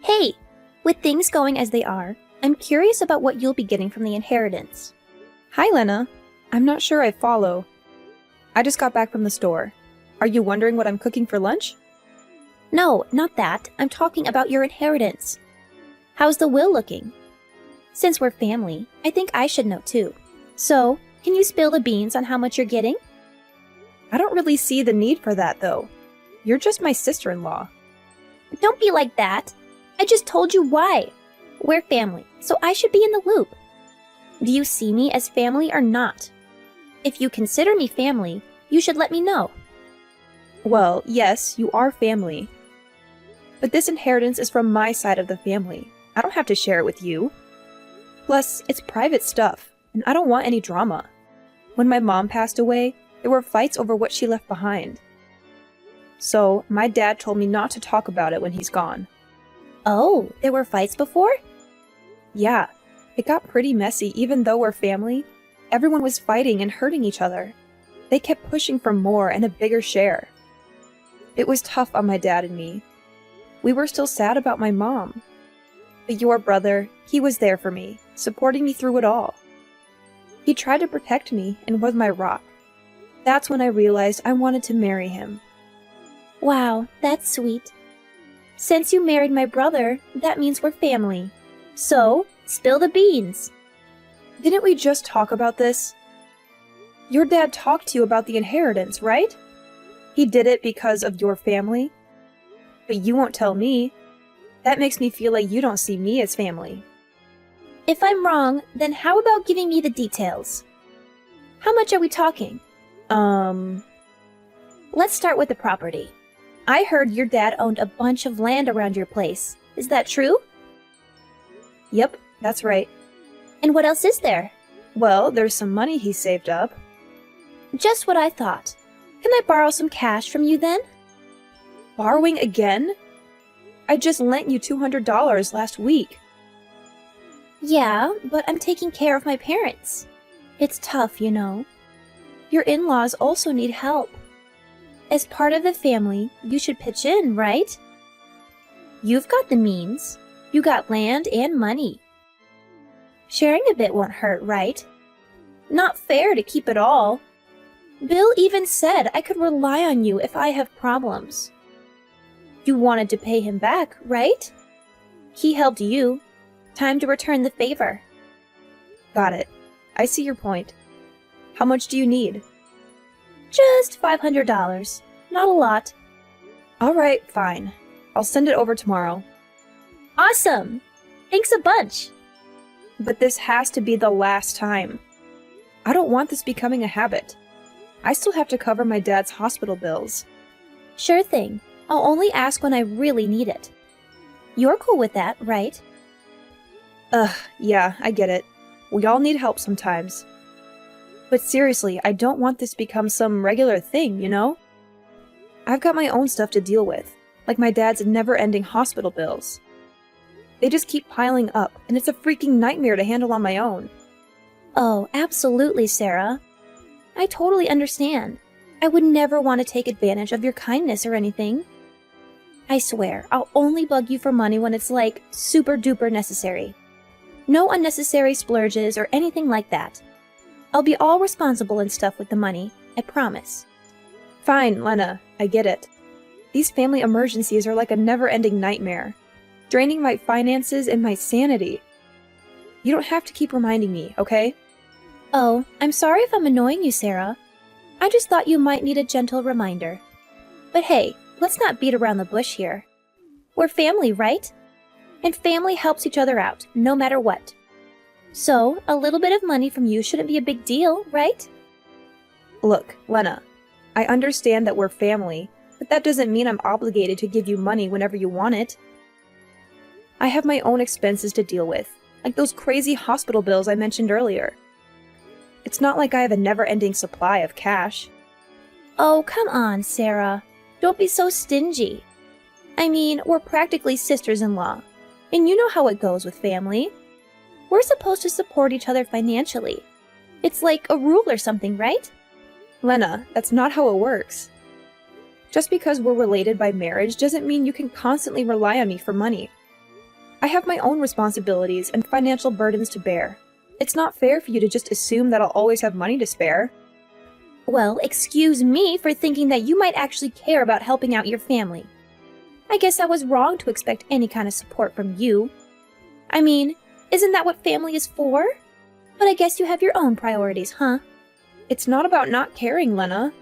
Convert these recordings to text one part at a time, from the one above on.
Hey, with things going as they are, I'm curious about what you'll be getting from the inheritance. Hi, Lena. I'm not sure I follow. I just got back from the store. Are you wondering what I'm cooking for lunch? No, not that. I'm talking about your inheritance. How's the will looking? Since we're family, I think I should know too. So, can you spill the beans on how much you're getting? I don't really see the need for that, though. You're just my sister-in-law. Don't be like that. I just told you why. We're family, so I should be in the loop. Do you see me as family or not? If you consider me family, you should let me know. Well, yes, you are family. But this inheritance is from my side of the family. I don't have to share it with you. Plus, it's private stuff, and I don't want any drama. When my mom passed away, there were fights over what she left behind. So, my dad told me not to talk about it when he's gone. Oh, there were fights before? Yeah, it got pretty messy even though we're family. Everyone was fighting and hurting each other. They kept pushing for more and a bigger share. It was tough on my dad and me. We were still sad about my mom. But your brother, he was there for me, supporting me through it all. He tried to protect me and was my rock. That's when I realized I wanted to marry him. Wow, that's sweet. Since you married my brother, that means we're family. So, spill the beans. Didn't we just talk about this? Your dad talked to you about the inheritance, right? He did it because of your family? But you won't tell me. That makes me feel like you don't see me as family. If I'm wrong, then how about giving me the details? How much are we talking? Let's start with the property. I heard your dad owned a bunch of land around your place. Is that true? Yep, that's right. And what else is there? Well, there's some money he saved up. Just what I thought. Can I borrow some cash from you then? Borrowing again? I just lent you $200 last week. Yeah, but I'm taking care of my parents. It's tough, you know. Your in-laws also need help. As part of the family, you should pitch in, right? You've got the means. You got land and money. Sharing a bit won't hurt, right? Not fair to keep it all. Bill even said I could rely on you if I have problems. You wanted to pay him back, right? He helped you. Time to return the favor. Got it. I see your point. How much do you need? Just $500. Not a lot. All right, fine. I'll send it over tomorrow. Awesome! Thanks a bunch. But this has to be the last time. I don't want this becoming a habit. I still have to cover my dad's hospital bills. Sure thing. I'll only ask when I really need it. You're cool with that, right? Yeah, I get it. We all need help sometimes. But seriously, I don't want this to become some regular thing, you know? I've got my own stuff to deal with, like my dad's never-ending hospital bills. They just keep piling up, and it's a freaking nightmare to handle on my own. Oh, absolutely, Sarah. I totally understand. I would never want to take advantage of your kindness or anything. I swear, I'll only bug you for money when it's like super duper necessary. No unnecessary splurges or anything like that. I'll be all responsible and stuff with the money, I promise. Fine, Lena, I get it. These family emergencies are like a never-ending nightmare, draining my finances and my sanity. You don't have to keep reminding me, okay? Oh, I'm sorry if I'm annoying you, Sarah. I just thought you might need a gentle reminder. But hey, let's not beat around the bush here. We're family, right? And family helps each other out, no matter what. So, a little bit of money from you shouldn't be a big deal, right? Look, Lena, I understand that we're family, but that doesn't mean I'm obligated to give you money whenever you want it. I have my own expenses to deal with, like those crazy hospital bills I mentioned earlier. It's not like I have a never-ending supply of cash. Oh, come on, Sarah. Don't be so stingy. I mean, we're practically sisters-in-law, and you know how it goes with family. We're supposed to support each other financially. It's like a rule or something, right? Lena, that's not how it works. Just because we're related by marriage doesn't mean you can constantly rely on me for money. I have my own responsibilities and financial burdens to bear. It's not fair for you to just assume that I'll always have money to spare. Well, excuse me for thinking that you might actually care about helping out your family. I guess I was wrong to expect any kind of support from you. I mean, isn't that what family is for? But I guess you have your own priorities, huh? It's not about not caring, Lena.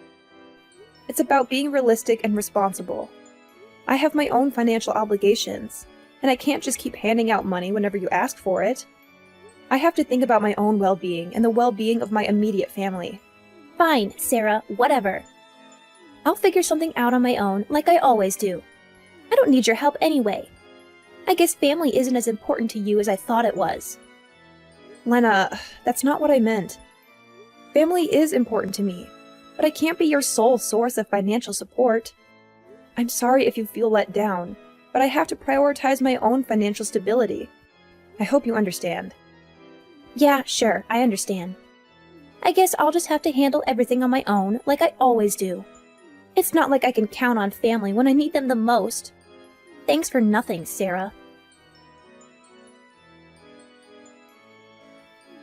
It's about being realistic and responsible. I have my own financial obligations, and I can't just keep handing out money whenever you ask for it. I have to think about my own well-being and the well-being of my immediate family. Fine, Sarah, whatever. I'll figure something out on my own, like I always do. I don't need your help anyway. I guess family isn't as important to you as I thought it was. Lena, that's not what I meant. Family is important to me, but I can't be your sole source of financial support. I'm sorry if you feel let down, but I have to prioritize my own financial stability. I hope you understand. Yeah, sure, I understand. I guess I'll just have to handle everything on my own, like I always do. It's not like I can count on family when I need them the most. Thanks for nothing, Sarah.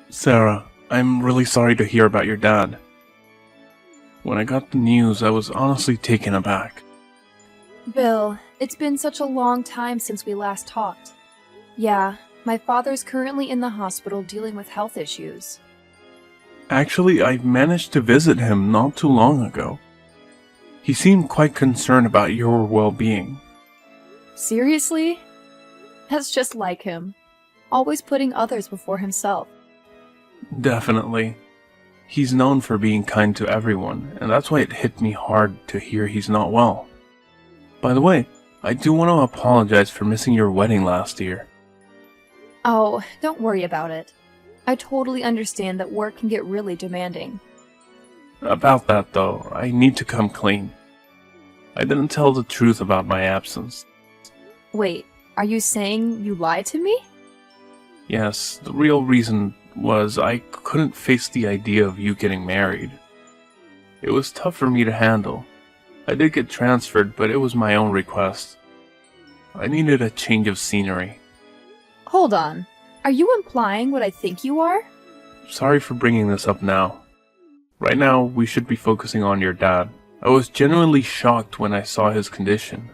Sarah, I'm really sorry to hear about your dad. When I got the news, I was honestly taken aback. Bill, it's been such a long time since we last talked. Yeah, my father's currently in the hospital dealing with health issues. Actually, I managed to visit him not too long ago. He seemed quite concerned about your well-being. Seriously? That's just like him. Always putting others before himself. Definitely. He's known for being kind to everyone, and that's why it hit me hard to hear he's not well. By the way, I do want to apologize for missing your wedding last year. Oh, don't worry about it. I totally understand that work can get really demanding. About that though, I need to come clean. I didn't tell the truth about my absence. Wait, are you saying you lied to me? Yes, the real reason was I couldn't face the idea of you getting married. It was tough for me to handle. I did get transferred, but it was my own request. I needed a change of scenery. Hold on. Are you implying what I think you are? Sorry for bringing this up now. Right now, we should be focusing on your dad. I was genuinely shocked when I saw his condition.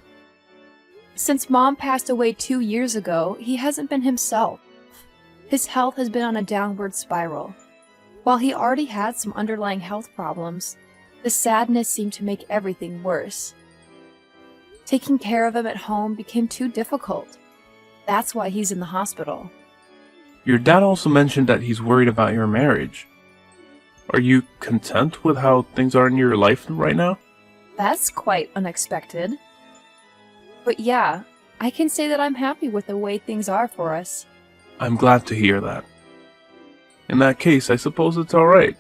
Since Mom passed away 2 years ago, he hasn't been himself. His health has been on a downward spiral. While he already had some underlying health problems, the sadness seemed to make everything worse. Taking care of him at home became too difficult. That's why he's in the hospital. Your dad also mentioned that he's worried about your marriage. Are you content with how things are in your life right now? That's quite unexpected. But yeah, I can say that I'm happy with the way things are for us. I'm glad to hear that. In that case, I suppose it's alright.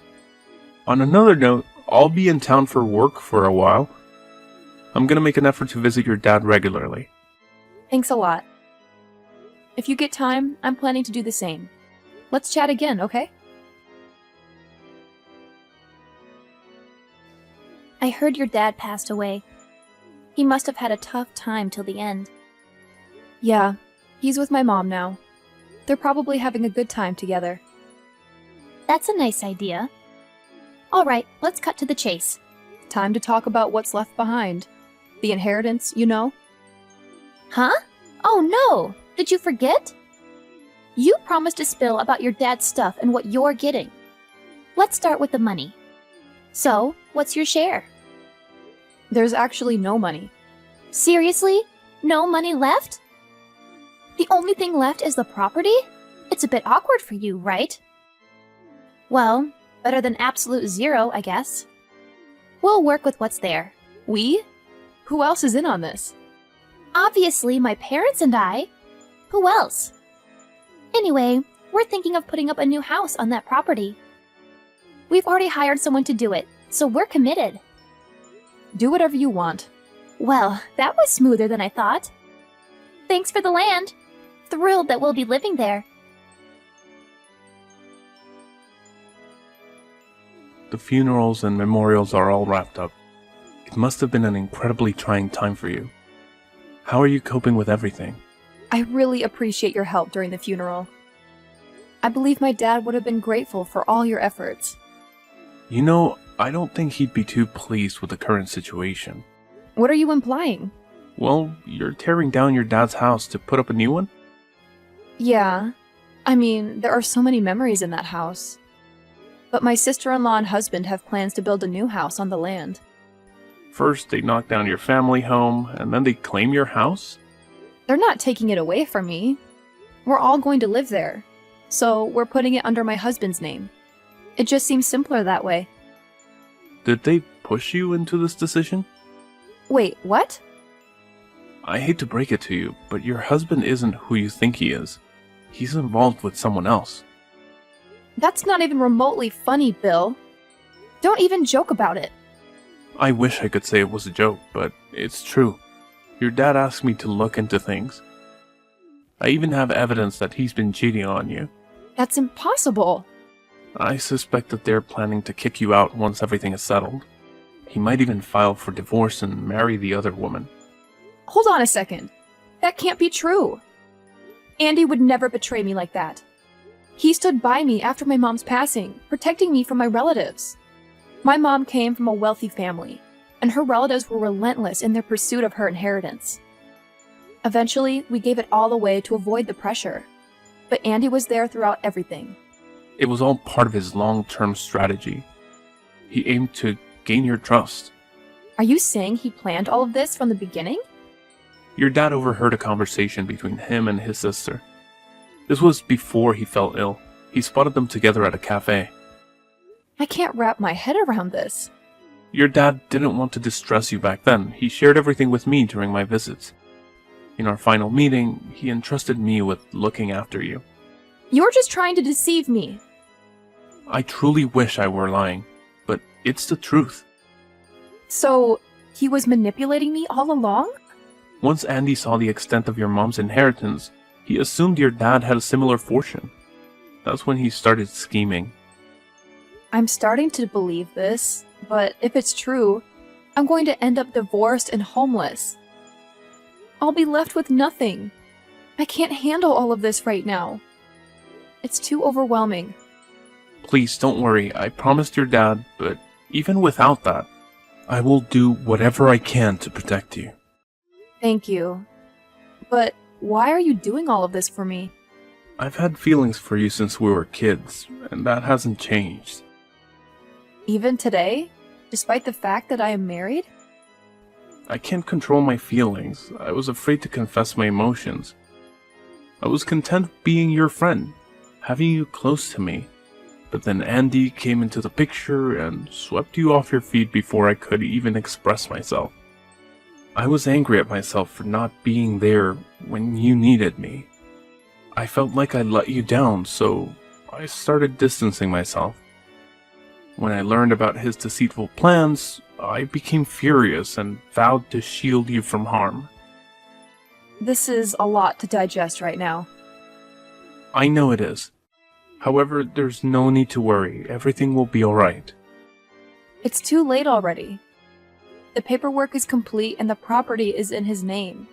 On another note, I'll be in town for work for a while. I'm gonna make an effort to visit your dad regularly. Thanks a lot. If you get time, I'm planning to do the same. Let's chat again, okay? I heard your dad passed away. He must have had a tough time till the end. Yeah, he's with my mom now. They're probably having a good time together. That's a nice idea. Alright, let's cut to the chase. Time to talk about what's left behind. The inheritance, you know? Huh? Oh no! Did you forget? You promised to spill about your dad's stuff and what you're getting. Let's start with the money. So, what's your share? There's actually no money. Seriously? No money left? The only thing left is the property? It's a bit awkward for you, right? Well, better than absolute zero, I guess. We'll work with what's there. We? Who else is in on this? Obviously, my parents and I. Who else? Anyway, we're thinking of putting up a new house on that property. We've already hired someone to do it, so we're committed. Do whatever you want. Well, that was smoother than I thought. Thanks for the land. Thrilled that we'll be living there. The funerals and memorials are all wrapped up. It must have been an incredibly trying time for you. How are you coping with everything? I really appreciate your help during the funeral. I believe my dad would have been grateful for all your efforts. You know, I don't think he'd be too pleased with the current situation. What are you implying? Well, you're tearing down your dad's house to put up a new one? Yeah. I mean, there are so many memories in that house. But my sister-in-law and husband have plans to build a new house on the land. First, they knock down your family home, and then they claim your house? They're not taking it away from me. We're all going to live there. So we're putting it under my husband's name. It just seems simpler that way. Did they push you into this decision? Wait, what? I hate to break it to you, but your husband isn't who you think he is. He's involved with someone else. That's not even remotely funny, Bill. Don't even joke about it. I wish I could say it was a joke, but it's true. Your dad asked me to look into things. I even have evidence that he's been cheating on you. That's impossible. I suspect that they're planning to kick you out once everything is settled. He might even file for divorce and marry the other woman. Hold on a second. That can't be true. Andy would never betray me like that. He stood by me after my mom's passing, protecting me from my relatives. My mom came from a wealthy family, and her relatives were relentless in their pursuit of her inheritance. Eventually, we gave it all away to avoid the pressure. But Andy was there throughout everything. It was all part of his long-term strategy. He aimed to gain your trust. Are you saying he planned all of this from the beginning? Your dad overheard a conversation between him and his sister. This was before he fell ill. He spotted them together at a cafe. I can't wrap my head around this. Your dad didn't want to distress you back then. He shared everything with me during my visits. In our final meeting, he entrusted me with looking after you. You're just trying to deceive me. I truly wish I were lying, but it's the truth. So, he was manipulating me all along? Once Andy saw the extent of your mom's inheritance, he assumed your dad had a similar fortune. That's when he started scheming. I'm starting to believe this, but if it's true, I'm going to end up divorced and homeless. I'll be left with nothing. I can't handle all of this right now. It's too overwhelming. Please don't worry, I promised your dad, but even without that, I will do whatever I can to protect you. Thank you. But why are you doing all of this for me? I've had feelings for you since we were kids, and that hasn't changed. Even today? Despite the fact that I am married? I can't control my feelings. I was afraid to confess my emotions. I was content being your friend, having you close to me. But then Andy came into the picture and swept you off your feet before I could even express myself. I was angry at myself for not being there when you needed me. I felt like I let you down, so I started distancing myself. When I learned about his deceitful plans, I became furious and vowed to shield you from harm. This is a lot to digest right now. I know it is. However, there's no need to worry. Everything will be alright. It's too late already. The paperwork is complete and the property is in his name.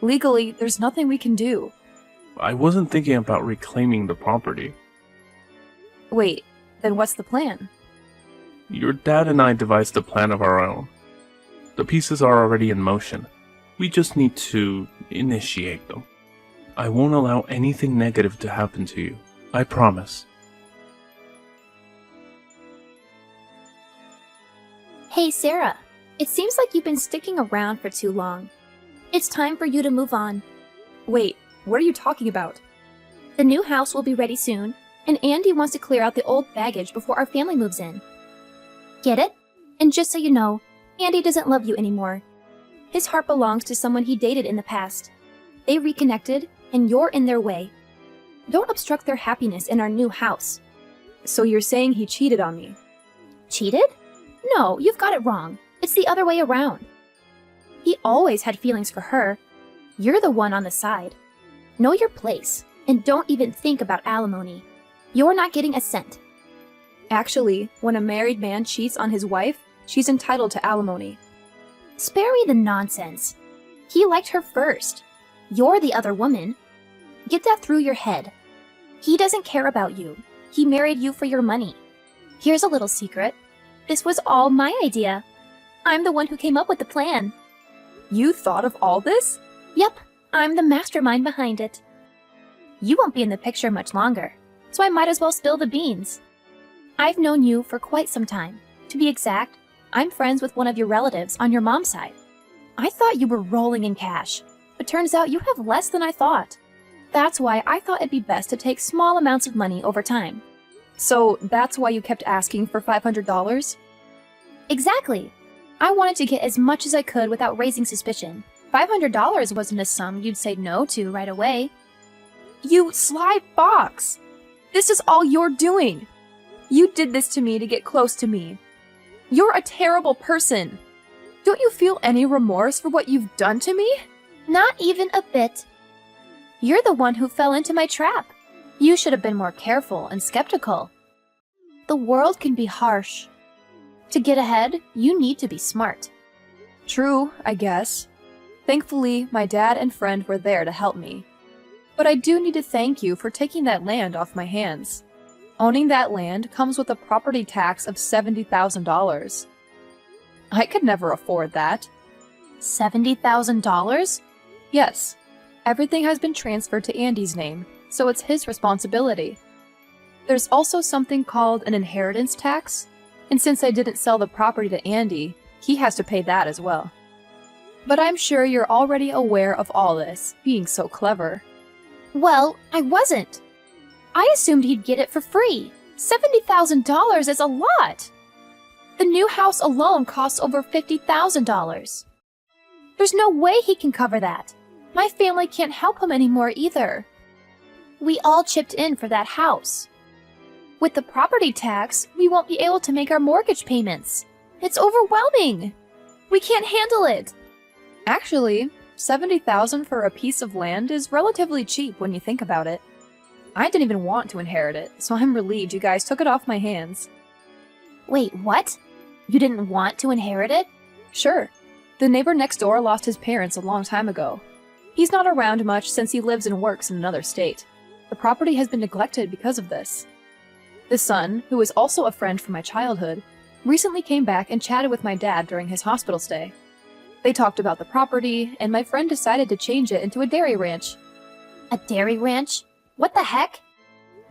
Legally, there's nothing we can do. I wasn't thinking about reclaiming the property. Wait, then what's the plan? Your dad and I devised a plan of our own. The pieces are already in motion. We just need to initiate them. I won't allow anything negative to happen to you. I promise. Hey, Sarah. It seems like you've been sticking around for too long. It's time for you to move on. Wait, what are you talking about? The new house will be ready soon, and Andy wants to clear out the old baggage before our family moves in. Get it? And just so you know, Andy doesn't love you anymore. His heart belongs to someone he dated in the past. They reconnected, and you're in their way. Don't obstruct their happiness in our new house. So you're saying he cheated on me? Cheated? No, you've got it wrong. It's the other way around. He always had feelings for her. You're the one on the side. Know your place, and don't even think about alimony. You're not getting a cent. Actually, when a married man cheats on his wife, she's entitled to alimony. Spare me the nonsense. He liked her first. You're the other woman. Get that through your head. He doesn't care about you. He married you for your money. Here's a little secret. This was all my idea. I'm the one who came up with the plan. You thought of all this? Yep, I'm the mastermind behind it. You won't be in the picture much longer, so I might as well spill the beans. I've known you for quite some time. To be exact, I'm friends with one of your relatives on your mom's side. I thought you were rolling in cash, but turns out you have less than I thought. That's why I thought it'd be best to take small amounts of money over time. So that's why you kept asking for $500? Exactly. I wanted to get as much as I could without raising suspicion. $500 wasn't a sum you'd say no to right away. You sly fox! This is all you're doing. You did this to me to get close to me. You're a terrible person. Don't you feel any remorse for what you've done to me? Not even a bit. You're the one who fell into my trap. You should have been more careful and skeptical. The world can be harsh. To get ahead, you need to be smart. True, I guess. Thankfully, my dad and friend were there to help me. But I do need to thank you for taking that land off my hands. Owning that land comes with a property tax of $70,000. I could never afford that. $70,000? Yes. Everything has been transferred to Andy's name, so it's his responsibility. There's also something called an inheritance tax, and since I didn't sell the property to Andy, he has to pay that as well. But I'm sure you're already aware of all this, being so clever. Well, I wasn't. I assumed he'd get it for free. $70,000 is a lot. The new house alone costs over $50,000. There's no way he can cover that. My family can't help him anymore either. We all chipped in for that house. With the property tax, we won't be able to make our mortgage payments. It's overwhelming. We can't handle it. Actually, $70,000 for a piece of land is relatively cheap when you think about it. I didn't even want to inherit it, so I'm relieved you guys took it off my hands. Wait, what? You didn't want to inherit it? Sure. The neighbor next door lost his parents a long time ago. He's not around much since he lives and works in another state. The property has been neglected because of this. The son, who is also a friend from my childhood, recently came back and chatted with my dad during his hospital stay. They talked about the property, and my friend decided to change it into a dairy ranch. A dairy ranch? What the heck?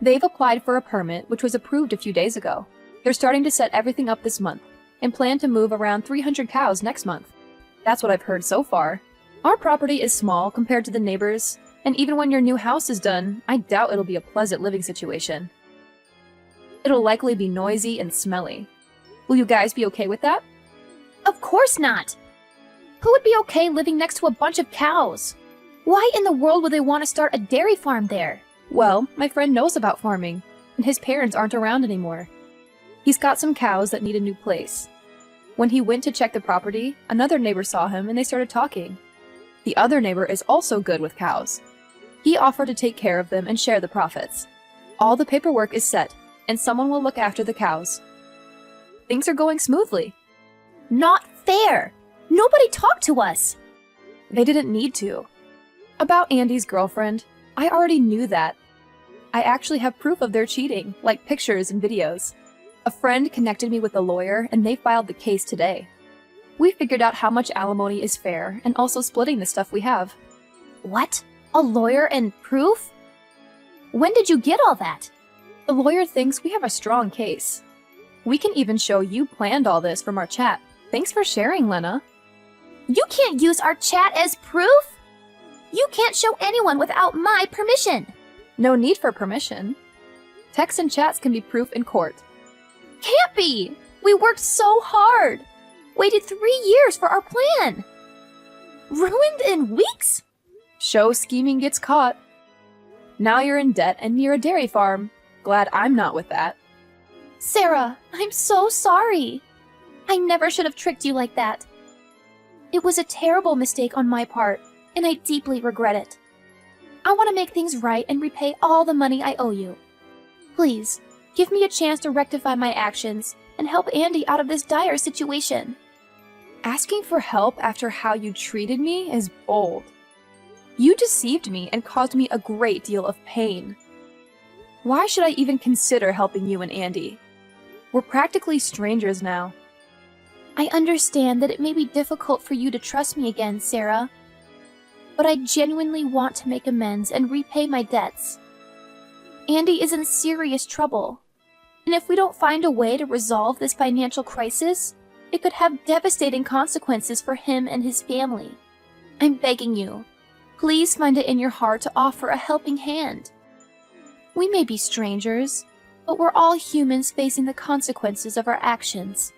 They've applied for a permit, which was approved a few days ago. They're starting to set everything up this month, and plan to move around 300 cows next month. That's what I've heard so far. Our property is small compared to the neighbors, and even when your new house is done, I doubt it'll be a pleasant living situation. It'll likely be noisy and smelly. Will you guys be okay with that? Of course not. Who would be okay living next to a bunch of cows? Why in the world would they want to start a dairy farm there? Well, my friend knows about farming, and his parents aren't around anymore. He's got some cows that need a new place. When he went to check the property, another neighbor saw him and they started talking. The other neighbor is also good with cows. He offered to take care of them and share the profits. All the paperwork is set, and someone will look after the cows. Things are going smoothly. Not fair! Nobody talked to us! They didn't need to. About Andy's girlfriend, I already knew that. I actually have proof of their cheating, like pictures and videos. A friend connected me with a lawyer, and they filed the case today. We figured out how much alimony is fair, and also splitting the stuff we have. What? A lawyer and proof? When did you get all that? The lawyer thinks we have a strong case. We can even show you planned all this from our chat. Thanks for sharing, Lena. You can't use our chat as proof! You can't show anyone without my permission! No need for permission. Texts and chats can be proof in court. Can't be! We worked so hard! Waited 3 years for our plan! Ruined in weeks? Show scheming gets caught. Now you're in debt and near a dairy farm. Glad I'm not with that. Sarah, I'm so sorry. I never should have tricked you like that. It was a terrible mistake on my part, and I deeply regret it. I want to make things right and repay all the money I owe you. Please, give me a chance to rectify my actions and help Andy out of this dire situation. Asking for help after how you treated me is bold. You deceived me and caused me a great deal of pain. Why should I even consider helping you and Andy? We're practically strangers now. I understand that it may be difficult for you to trust me again, Sarah. But I genuinely want to make amends and repay my debts. Andy is in serious trouble. And if we don't find a way to resolve this financial crisis, it could have devastating consequences for him and his family. I'm begging you, please find it in your heart to offer a helping hand. We may be strangers, but we're all humans facing the consequences of our actions.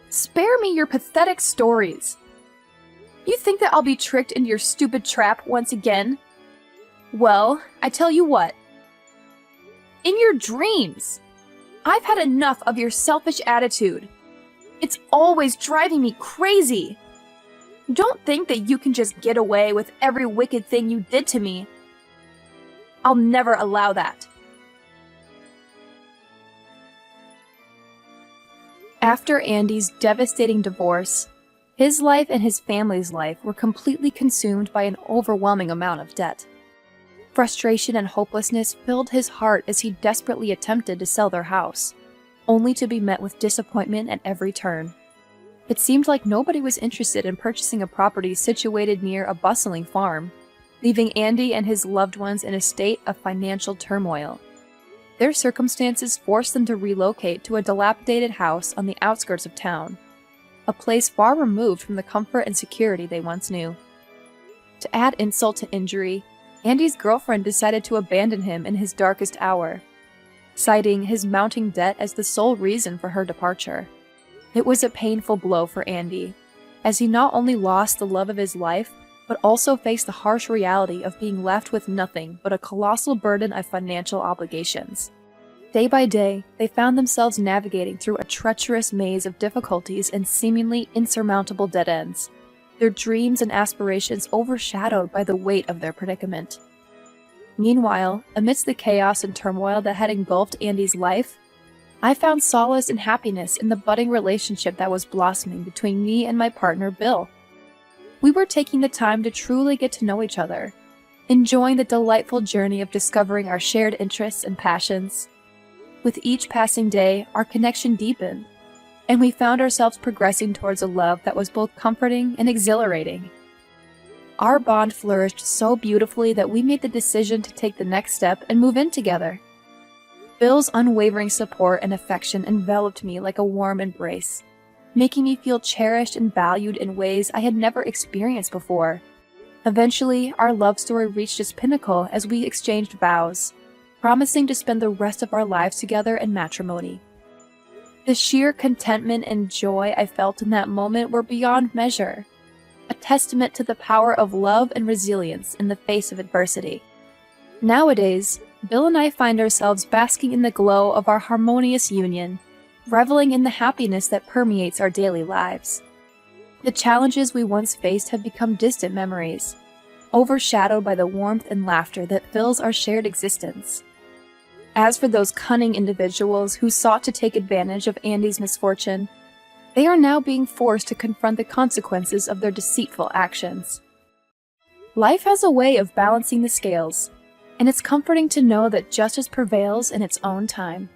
Spare me your pathetic stories. You think that I'll be tricked into your stupid trap once again? Well, I tell you what. In your dreams! I've had enough of your selfish attitude. It's always driving me crazy. Don't think that you can just get away with every wicked thing you did to me. I'll never allow that. After Andy's devastating divorce, his life and his family's life were completely consumed by an overwhelming amount of debt. Frustration and hopelessness filled his heart as he desperately attempted to sell their house, only to be met with disappointment at every turn. It seemed like nobody was interested in purchasing a property situated near a bustling farm, leaving Andy and his loved ones in a state of financial turmoil. Their circumstances forced them to relocate to a dilapidated house on the outskirts of town, a place far removed from the comfort and security they once knew. To add insult to injury, Andy's girlfriend decided to abandon him in his darkest hour, citing his mounting debt as the sole reason for her departure. It was a painful blow for Andy, as he not only lost the love of his life, but also faced the harsh reality of being left with nothing but a colossal burden of financial obligations. Day by day, they found themselves navigating through a treacherous maze of difficulties and seemingly insurmountable dead ends, their dreams and aspirations overshadowed by the weight of their predicament. Meanwhile, amidst the chaos and turmoil that had engulfed Andy's life, I found solace and happiness in the budding relationship that was blossoming between me and my partner, Bill. We were taking the time to truly get to know each other, enjoying the delightful journey of discovering our shared interests and passions. With each passing day, our connection deepened, and we found ourselves progressing towards a love that was both comforting and exhilarating. Our bond flourished so beautifully that we made the decision to take the next step and move in together. Bill's unwavering support and affection enveloped me like a warm embrace, making me feel cherished and valued in ways I had never experienced before. Eventually, our love story reached its pinnacle as we exchanged vows, promising to spend the rest of our lives together in matrimony. The sheer contentment and joy I felt in that moment were beyond measure, a testament to the power of love and resilience in the face of adversity. Nowadays, Bill and I find ourselves basking in the glow of our harmonious union, reveling in the happiness that permeates our daily lives. The challenges we once faced have become distant memories, overshadowed by the warmth and laughter that fills our shared existence. As for those cunning individuals who sought to take advantage of Andy's misfortune, they are now being forced to confront the consequences of their deceitful actions. Life has a way of balancing the scales, and it's comforting to know that justice prevails in its own time.